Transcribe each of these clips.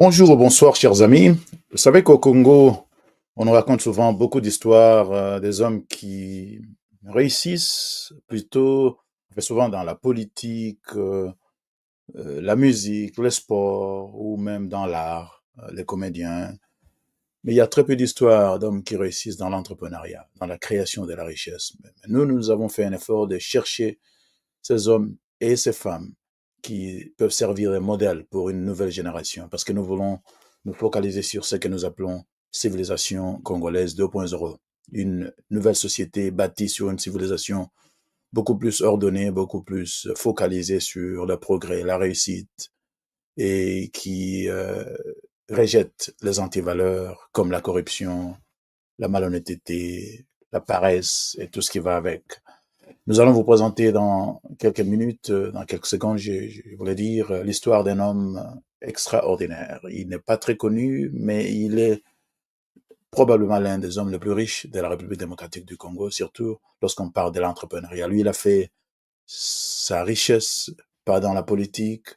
Bonjour ou bonsoir, chers amis. Vous savez qu'au Congo, on nous raconte souvent beaucoup d'histoires des hommes qui réussissent plutôt, enfin, souvent dans la politique, la musique, le sport ou même dans l'art, les comédiens. Mais il y a très peu d'histoires d'hommes qui réussissent dans l'entrepreneuriat, dans la création de la richesse. Nous avons fait un effort de chercher ces hommes et ces femmes qui peuvent servir de modèle pour une nouvelle génération, parce que nous voulons nous focaliser sur ce que nous appelons civilisation congolaise 2.0, une nouvelle société bâtie sur une civilisation beaucoup plus ordonnée, beaucoup plus focalisée sur le progrès, la réussite, et qui rejette les antivaleurs comme la corruption, la malhonnêteté, la paresse et tout ce qui va avec. Nous allons vous présenter dans quelques minutes, dans quelques secondes, je voulais dire, l'histoire d'un homme extraordinaire. Il n'est pas très connu, mais il est probablement l'un des hommes les plus riches de la République démocratique du Congo, surtout lorsqu'on parle de l'entrepreneuriat. Lui, il a fait sa richesse pas dans la politique,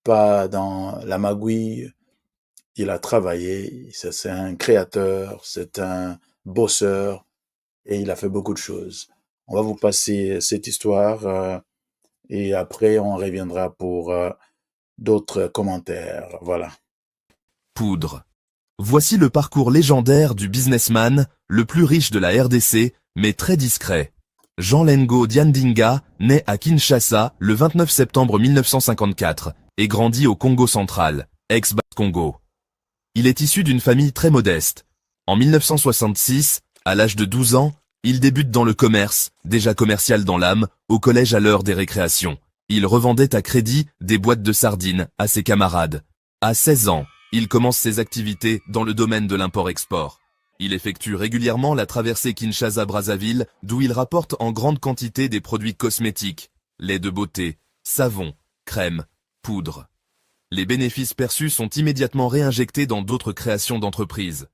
pas dans la magouille. Il a travaillé, c'est un créateur, c'est un bosseur, et il a fait beaucoup de choses. On va vous passer cette histoire et après on reviendra pour d'autres commentaires. Voilà. Poudre. Voici le parcours légendaire du businessman, le plus riche de la RDC, mais très discret. Jean Lengo Diandinga naît à Kinshasa le 29 septembre 1954 et grandit au Congo central, ex-Bas-Congo. Il est issu d'une famille très modeste. En 1966, à l'âge de 12 ans, il débute dans le commerce, déjà commercial dans l'âme, au collège à l'heure des récréations. Il revendait à crédit des boîtes de sardines à ses camarades. À 16 ans, il commence ses activités dans le domaine de l'import-export. Il effectue régulièrement la traversée Kinshasa-Brazzaville, d'où il rapporte en grande quantité des produits cosmétiques, lait de beauté, savon, crème, poudre. Les bénéfices perçus sont immédiatement réinjectés dans d'autres créations d'entreprises.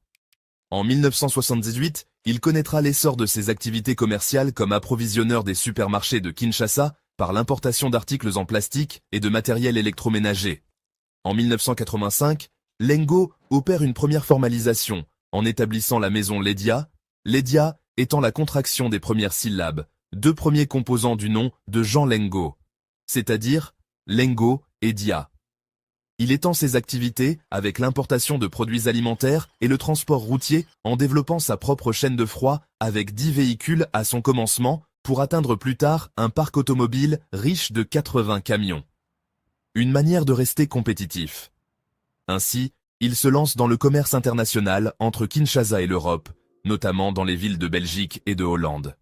En 1978, il connaîtra l'essor de ses activités commerciales comme approvisionneur des supermarchés de Kinshasa par l'importation d'articles en plastique et de matériel électroménager. En 1985, Lengo opère une première formalisation en établissant la maison Ledia, Ledia étant la contraction des premières syllabes, deux premiers composants du nom de Jean Lengo, c'est-à-dire Lengo et Dia. Il étend ses activités avec l'importation de produits alimentaires et le transport routier en développant sa propre chaîne de froid avec 10 véhicules à son commencement pour atteindre plus tard un parc automobile riche de 80 camions. Une manière de rester compétitif. Ainsi, il se lance dans le commerce international entre Kinshasa et l'Europe, notamment dans les villes de Belgique et de Hollande.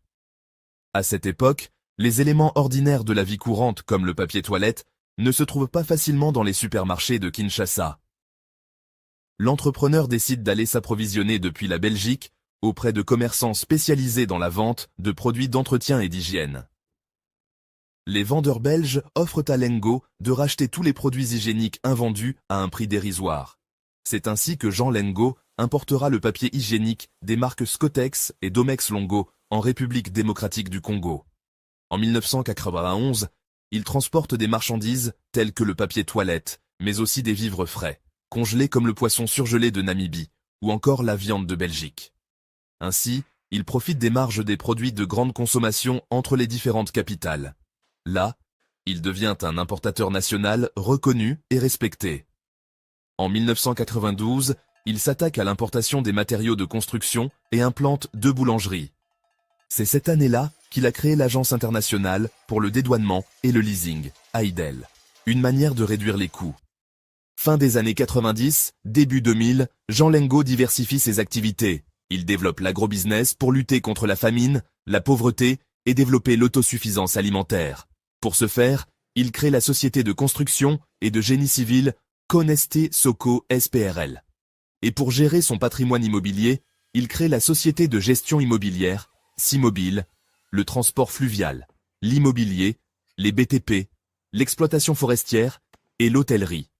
À cette époque, les éléments ordinaires de la vie courante comme le papier toilette ne se trouvent pas facilement dans les supermarchés de Kinshasa. L'entrepreneur décide d'aller s'approvisionner depuis la Belgique auprès de commerçants spécialisés dans la vente de produits d'entretien et d'hygiène. Les vendeurs belges offrent à Lengo de racheter tous les produits hygiéniques invendus à un prix dérisoire. C'est ainsi que Jean Lengo importera le papier hygiénique des marques Scotex et Domex Longo en République démocratique du Congo. En 1991, il transporte des marchandises telles que le papier toilette, mais aussi des vivres frais, congelés comme le poisson surgelé de Namibie, ou encore la viande de Belgique. Ainsi, il profite des marges des produits de grande consommation entre les différentes capitales. Là, il devient un importateur national reconnu et respecté. En 1992, il s'attaque à l'importation des matériaux de construction et implante deux boulangeries. C'est cette année-là qu'il a créé l'Agence internationale pour le dédouanement et le leasing, AIDEL, une manière de réduire les coûts. Fin des années 90, début 2000, Jean Lengo diversifie ses activités. Il développe l'agrobusiness pour lutter contre la famine, la pauvreté et développer l'autosuffisance alimentaire. Pour ce faire, il crée la société de construction et de génie civil Coneste Soco SPRL. Et pour gérer son patrimoine immobilier, il crée la société de gestion immobilière, Cimobile, le transport fluvial, l'immobilier, les BTP, l'exploitation forestière et l'hôtellerie.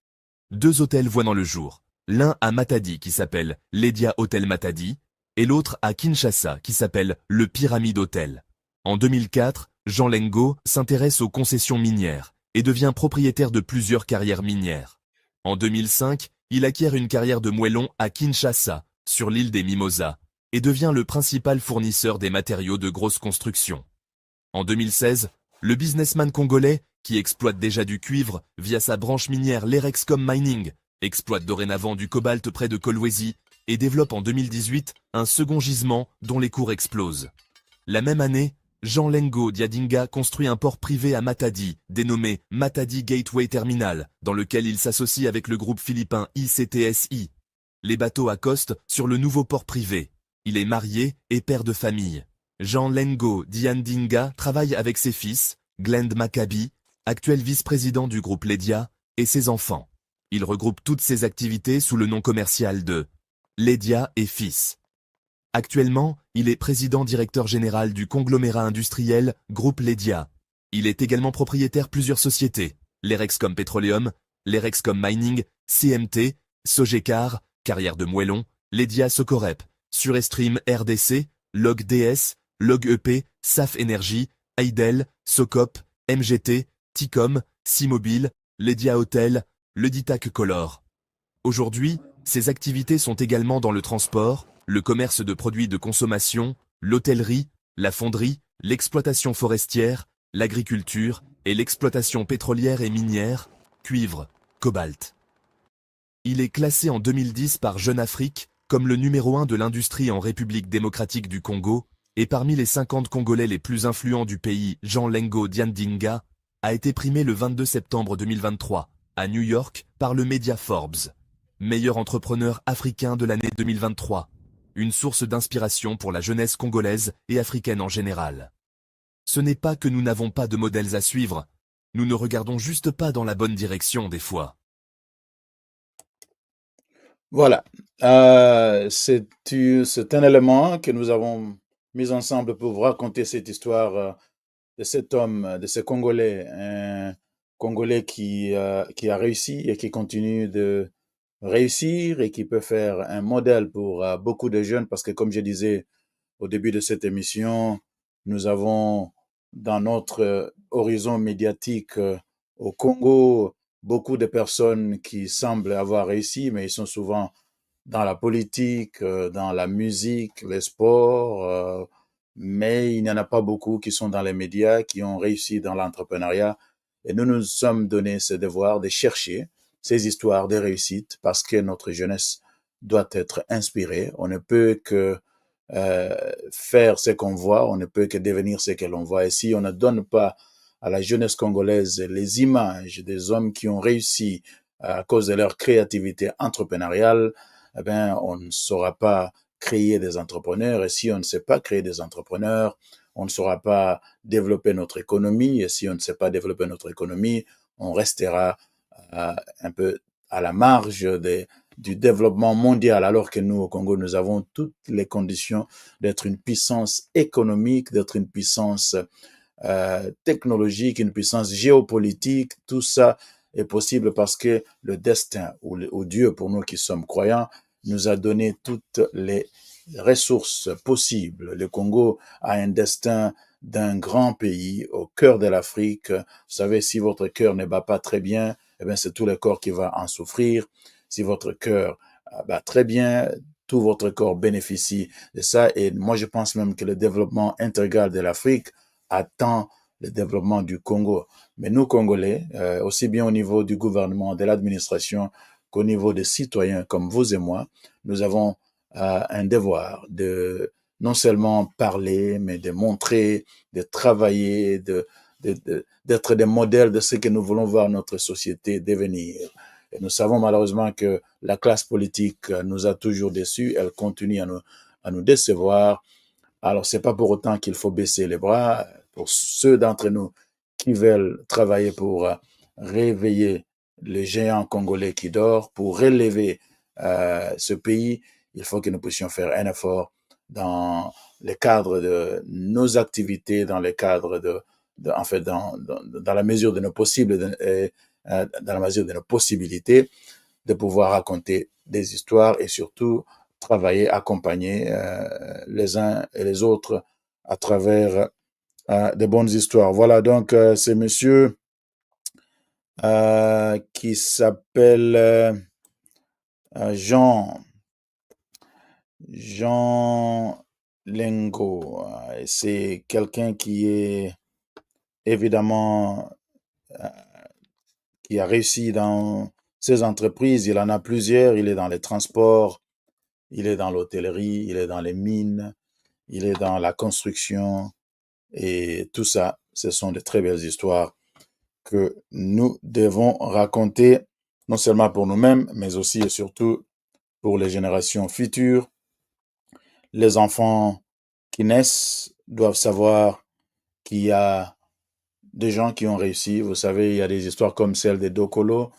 Deux hôtels voient dans le jour, l'un à Matadi qui s'appelle Ledia Hotel Matadi et l'autre à Kinshasa qui s'appelle le Pyramide Hotel. En 2004, Jean Lengo s'intéresse aux concessions minières et devient propriétaire de plusieurs carrières minières. En 2005, Il acquiert une carrière de moellon à Kinshasa, sur l'île des Mimosas, et devient le principal fournisseur des matériaux de grosse construction. En 2016, le businessman congolais, qui exploite déjà du cuivre via sa branche minière l'Erexcom Mining, exploite dorénavant du cobalt près de Kolwezi et développe en 2018 un second gisement dont les cours explosent. La même année, Jean Lengo Diadinga construit un port privé à Matadi, dénommé Matadi Gateway Terminal, dans lequel il s'associe avec le groupe philippin ICTSI. Les bateaux accostent sur le nouveau port privé. Il est marié et père de famille. Jean Lengo Diandinga travaille avec ses fils, Glend Maccabi, actuel vice-président du groupe Ledia, et ses enfants. Il regroupe toutes ses activités sous le nom commercial de Ledia et Fils. Actuellement, il est président-directeur général du conglomérat industriel Groupe Ledia. Il est également propriétaire plusieurs sociétés, l'Erexcom Petroleum, l'Erexcom Mining, CMT, Sogecar, Carrière de Moellon, Ledia Socorep, Surestream RDC, Log DS, Log EP, SAF Energy, Aidel, Socop, MGT, Ticom, Simobile, Ledia Hotel, Leditac Color. Aujourd'hui, ses activités sont également dans le transport, le commerce de produits de consommation, l'hôtellerie, la fonderie, l'exploitation forestière, l'agriculture et l'exploitation pétrolière et minière, cuivre, cobalt. Il est classé en 2010 par Jeune Afrique comme le numéro 1 de l'industrie en République démocratique du Congo, et parmi les 50 Congolais les plus influents du pays, Jean Lengo Diandinga a été primé le 22 septembre 2023 à New York par le média Forbes. Meilleur entrepreneur africain de l'année 2023. Une source d'inspiration pour la jeunesse congolaise et africaine en général. Ce n'est pas que nous n'avons pas de modèles à suivre, nous ne regardons juste pas dans la bonne direction des fois. Voilà. C'est un élément que nous avons mis ensemble pour vous raconter cette histoire de cet homme, de ce Congolais, un Congolais qui a réussi et qui continue de réussir et qui peut faire un modèle pour beaucoup de jeunes parce que, comme je disais au début de cette émission, nous avons dans notre horizon médiatique au Congo beaucoup de personnes qui semblent avoir réussi, mais ils sont souvent dans la politique, dans la musique, les sports, mais il n'y en a pas beaucoup qui sont dans les médias, qui ont réussi dans l'entrepreneuriat. Et nous nous sommes donné ce devoir de chercher ces histoires de réussite parce que notre jeunesse doit être inspirée. On ne peut que faire ce qu'on voit, on ne peut que devenir ce que l'on voit. Et si on ne donne pas à la jeunesse congolaise les images des hommes qui ont réussi à cause de leur créativité entrepreneuriale, eh bien, on ne saura pas créer des entrepreneurs. Et si on ne sait pas créer des entrepreneurs, on ne saura pas développer notre économie. Et si on ne sait pas développer notre économie, on restera un peu à la marge du développement mondial, alors que nous, au Congo, nous avons toutes les conditions d'être une puissance économique, d'être une puissance technologique, une puissance géopolitique. Tout ça est possible parce que le destin ou Dieu, pour nous qui sommes croyants, nous a donné toutes les ressources possibles. Le Congo a un destin d'un grand pays au cœur de l'Afrique. Vous savez, si votre cœur ne bat pas très bien, eh bien, c'est tout le corps qui va en souffrir. Si votre cœur bat très bien, tout votre corps bénéficie de ça. Et moi, je pense même que le développement intégral de l'Afrique attend le développement du Congo. Mais nous, Congolais, aussi bien au niveau du gouvernement, de l'administration, qu'au niveau des citoyens comme vous et moi, nous avons un devoir de non seulement parler, mais de montrer, de travailler, d'être des modèles de ce que nous voulons voir notre société devenir. Et nous savons malheureusement que la classe politique nous a toujours déçus, elle continue à nous décevoir. Alors, c'est pas pour autant qu'il faut baisser les bras. Pour ceux d'entre nous qui veulent travailler pour réveiller le géant congolais qui dort, pour relever ce pays, il faut que nous puissions faire un effort dans le cadre de nos activités, dans le cadre en fait, dans la mesure de nos possibles, dans la mesure de nos possibilités, de pouvoir raconter des histoires et surtout travailler, accompagner les uns et les autres à travers de bonnes histoires. Voilà, donc c'est monsieur qui s'appelle Jean Lengo, c'est quelqu'un qui est évidemment euh, qui a réussi dans ses entreprises. Il en a plusieurs. Il est dans les transports, il est dans l'hôtellerie, il est dans les mines, il est dans la construction et tout ça. Ce sont de très belles histoires que nous devons raconter, non seulement pour nous-mêmes, mais aussi et surtout pour les générations futures. Les enfants qui naissent doivent savoir qu'il y a des gens qui ont réussi. Vous savez, il y a des histoires comme celle de Dokolo.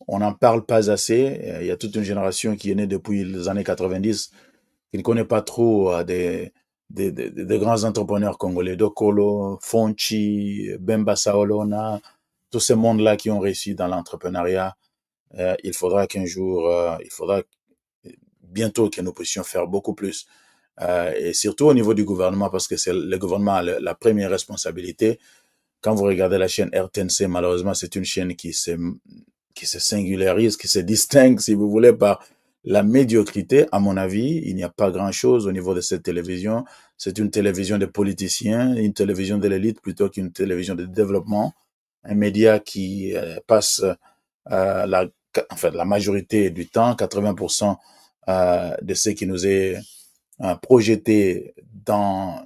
On n'en parle pas assez. Il y a toute une génération qui est née depuis les années 90 qui ne connaît pas trop des grands entrepreneurs congolais. Dokolo, Fonchi, Bemba Saolona, tous ces mondes-là qui ont réussi dans l'entrepreneuriat. Il faudra qu'un jour, il faudra bientôt que nous puissions faire beaucoup plus. Et surtout au niveau du gouvernement, parce que c'est le gouvernement a la première responsabilité. Quand vous regardez la chaîne RTNC, malheureusement, c'est une chaîne qui se singularise, qui se distingue, si vous voulez, par la médiocrité. À mon avis, il n'y a pas grand-chose au niveau de cette télévision. C'est une télévision de politiciens, une télévision de l'élite plutôt qu'une télévision de développement. Un média qui passe la majorité du temps, 80% de ce qui nous est projeté dans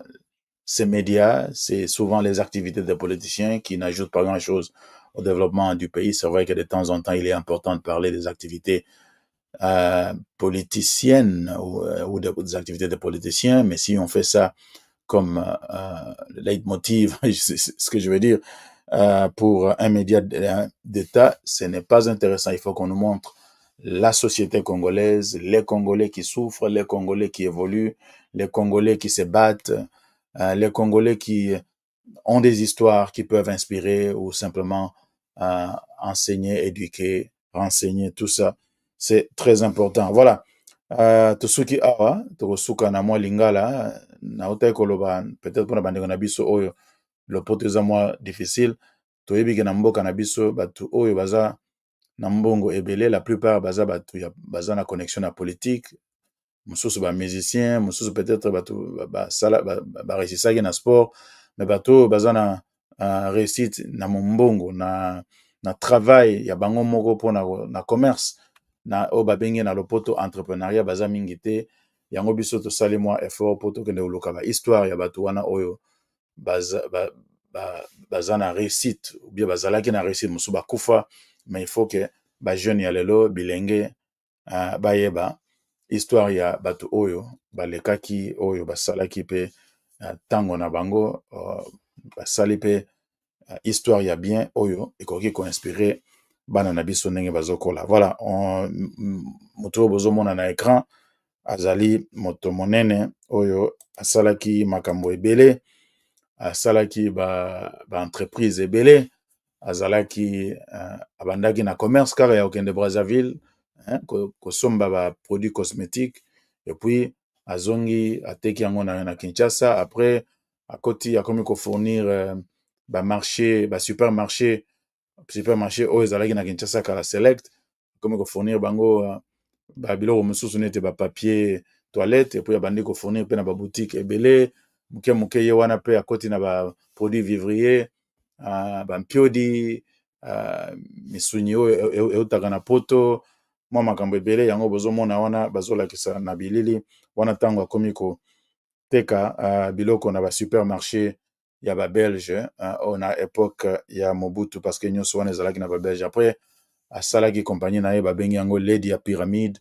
ces médias, c'est souvent les activités des politiciens qui n'ajoutent pas grand-chose au développement du pays. C'est vrai que de temps en temps, il est important de parler des activités politiciennes ou des activités des politiciens, mais si on fait ça comme leitmotiv, c'est ce que je veux dire, pour un média d'État, ce n'est pas intéressant. Il faut qu'on nous montre la société congolaise, les Congolais qui souffrent, les Congolais qui évoluent, les Congolais qui se battent, les Congolais qui ont des histoires qui peuvent inspirer ou simplement enseigner, éduquer, renseigner, tout ça. C'est très important. Voilà. Tosuki awa, tokosuka na mwa lingala, nautai koloba, peut-être pona bandeko na biso oyo, lopoto eza mwa difficile, toyebi ke na mboka na biso, bato oyo baza na mbongo ebele, la plupart baza bato baza na connexion na politique, mosusu ba musicien, mosusu peut-être bato réussissaki na sport, mais bato baza na réussite na mbongo na travail ya bango moko pona na commerce na oyo babengi na lopoto entrepreneuriat baza mingi te. Yango biso tosali mwa effort po tokende koluka ba histoire ya bato wana oyo baza na réussite ou bien bazalaki na réussite mosusu bakufa, mais il faut que ba jeune ya lelo bilenge bayeba histoire ya bato oyo balekaki oyo basalaki pe ntango na bango basali pe histoire ya bien oyo ekoki koinspire bana na biso ndenge bazokola. Voilà, moto oyo bozomona na écran azali moto monene oyo asalaki makambo ebele, asalaki entreprise ebele, azalaki abandaki na commerce kaka ya okende Brazzaville, kosomba ba produits cosmétiques, et puis azongi ateki yango na Kinshasa. Après akomi kofournir supermarché oyo ezalaki na Kinshasa kala Select, akomi kofournir bango biloko mosusu nete papier toilette, et puis abandi kofournir pe na boutique ebele moke ye wana pe akoti na produit vivrier, bampiodi, misuni oyo eutaka na poto, mwa makambo ebele. Yango bozomona wana bazolakisa na bilili wana ntango akomi koteka biloko na supermarché ya Belge na époque ya Mobutu, parce que nyonso wana ezalaki na Belge. Après asalaki compagnie na ye babengi yango Lady ya Pyramide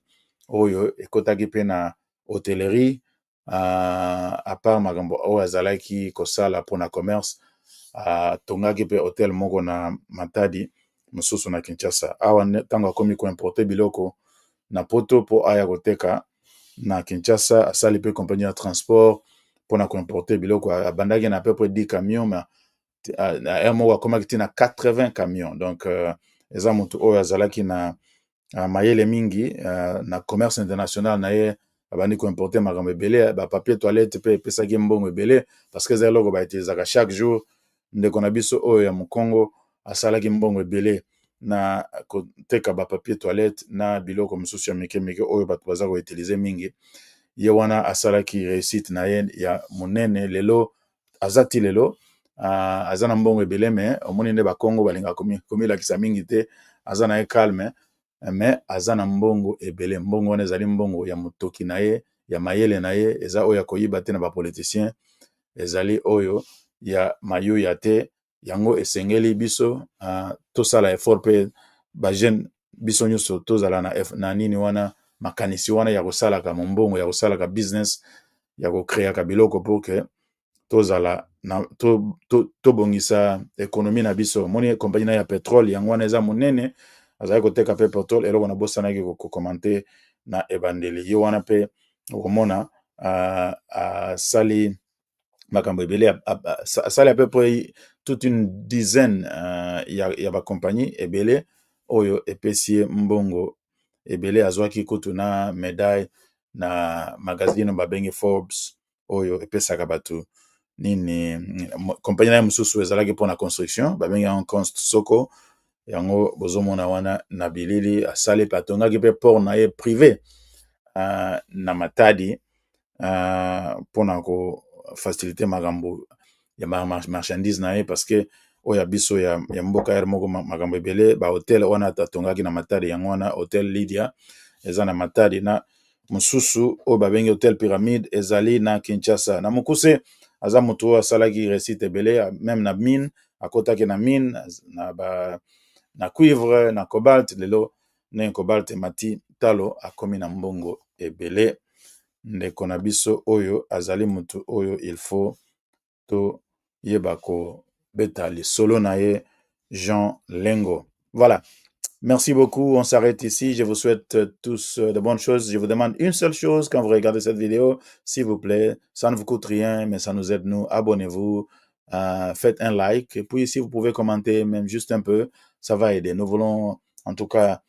oyo ekotaki pe na hôtellerie, à part makambo oyo azalaki kosala mpona commerce, tongaki pe hotel moko na Matadi mosusu na Kinshasa. Awa ntango akomi koimporte biloko na poto po aya koteka na Kinshasa, asali pe compagnie ya transport mpona koimporte biloko. Abandaki na à peu près 10 camions, mais na moko akomaki ti na 80 camions. Donc eza moto oyo azalaki na mayele mingi na commerce international na ye. Abandi koimporte makambo ebele, papier toilette pe epesaki mbongo ebele, parce que eza eloko bautilisaka chaque jour. Ndeko na biso oyo ya Mokongo asalaki mbongo ebele na koteka papier toilette na biloko mosusu ya mike mike oyo bato baza koutilize mingi. Ye wana asalaki réussite na ye ya monene. Lelo aza ti lelo aza na mbongo ebele, me omoni nde bakongo balingaka komilakisa mingi te. Aza na ye calme, me aza na mbongo ebele. Mbongo wana ezali mbongo ya motoki na ye, ya mayele na ye, eza oyo akoyiba te na bapoliticien, ezali oyo ya mayuya te. Yango esengeli biso tosala effort pe bajeune biso nyonso tozala na nini wana, makanisi wana ya kosalaka mbongo, ya kosalaka business, ya kokreaka biloko pour que tozala tobongisa ekonomi na biso. Moni kompagnie na ya petrole yango wana eza monene, azali koteka pe petrole. Eloko na bosanaki kokomante na ebandeli ye wana pe okomona asali makambo ebele, asali à peu près toute une dizaine ya bakompagnie ebele oyo epesi ye mbongo ebele. Azwaki kutu na médaille na magazine babengi Forbes oyo epesaka bato nini. Kompagnie na ye mosusu ezalaki mpona construction babengi en Soko, yango bozomona wana na bilili. Asali pe atongaki pe port na ye privé na Matadi mpona facilité makambo ya marchandise na ye, parce que oya biso ya mboka ya moko makambo ebele ba hotel wana atongaki na Matadi. Yango wana hotel Lydia eza na Matadi, na mosusu oyo babengi hotel Pyramide ezali na Kinshasa. Na mokuse aza moto oyo asalaki réussite ebele, même na mine akotaki na mine na cuivre na cobalt. Lelo ne cobalt mati talo akomi na mbongo ebele. Ndeko na biso oyo azali mutu oyo il faut to yeba ko beta lisolo na ye, Jean Lengo. Voilà. Merci beaucoup. On s'arrête ici. Je vous souhaite tous de bonnes choses. Je vous demande une seule chose quand vous regardez cette vidéo, s'il vous plaît. Ça ne vous coûte rien, mais ça nous aide, nous. Abonnez-vous. Faites un like. Et puis, si vous pouvez commenter même juste un peu, ça va aider. Nous voulons, en tout cas,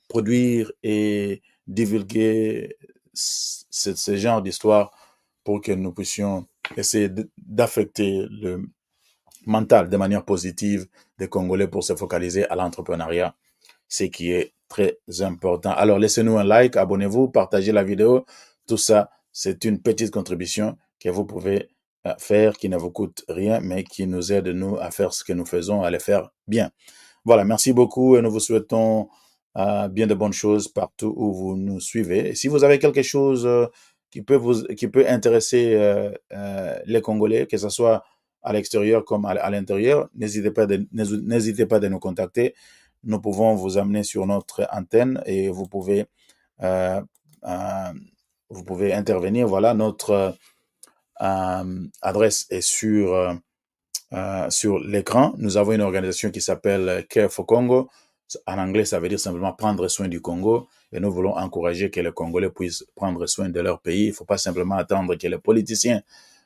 produire et divulguer ce genre d'histoire pour que nous puissions essayer d'affecter le mental de manière positive des Congolais pour se focaliser à l'entrepreneuriat, ce qui est très important. Alors, laissez-nous un like, abonnez-vous, partagez la vidéo. Tout ça, c'est une petite contribution que vous pouvez faire, qui ne vous coûte rien, mais qui nous aide, nous, à faire ce que nous faisons, à le faire bien. Voilà, merci beaucoup et nous vous souhaitons bien de bonnes choses partout où vous nous suivez. Et si vous avez quelque chose qui peut intéresser les Congolais, que ce soit à l'extérieur comme à l'intérieur, n'hésitez pas de nous contacter. Nous pouvons vous amener sur notre antenne et vous pouvez intervenir. Voilà, notre adresse est sur l'écran. Nous avons une organisation qui s'appelle Care for Congo. En anglais, ça veut dire simplement prendre soin du Congo. Et nous voulons encourager que les Congolais puissent prendre soin de leur pays. Il ne faut pas simplement attendre que les politiciens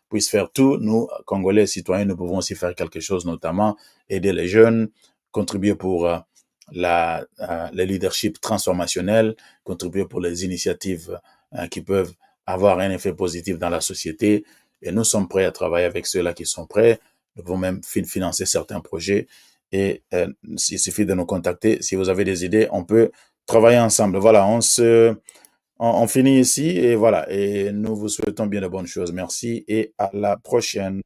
puissent faire tout. Nous, Congolais citoyens, nous pouvons aussi faire quelque chose, notamment aider les jeunes, contribuer pour le leadership transformationnel, contribuer pour les initiatives qui peuvent avoir un effet positif dans la société. Et nous sommes prêts à travailler avec ceux-là qui sont prêts. Nous pouvons même financer certains projets. Et il suffit de nous contacter. Si vous avez des idées, on peut travailler ensemble. Voilà, on finit ici et voilà. Et nous vous souhaitons bien de bonnes choses. Merci et à la prochaine.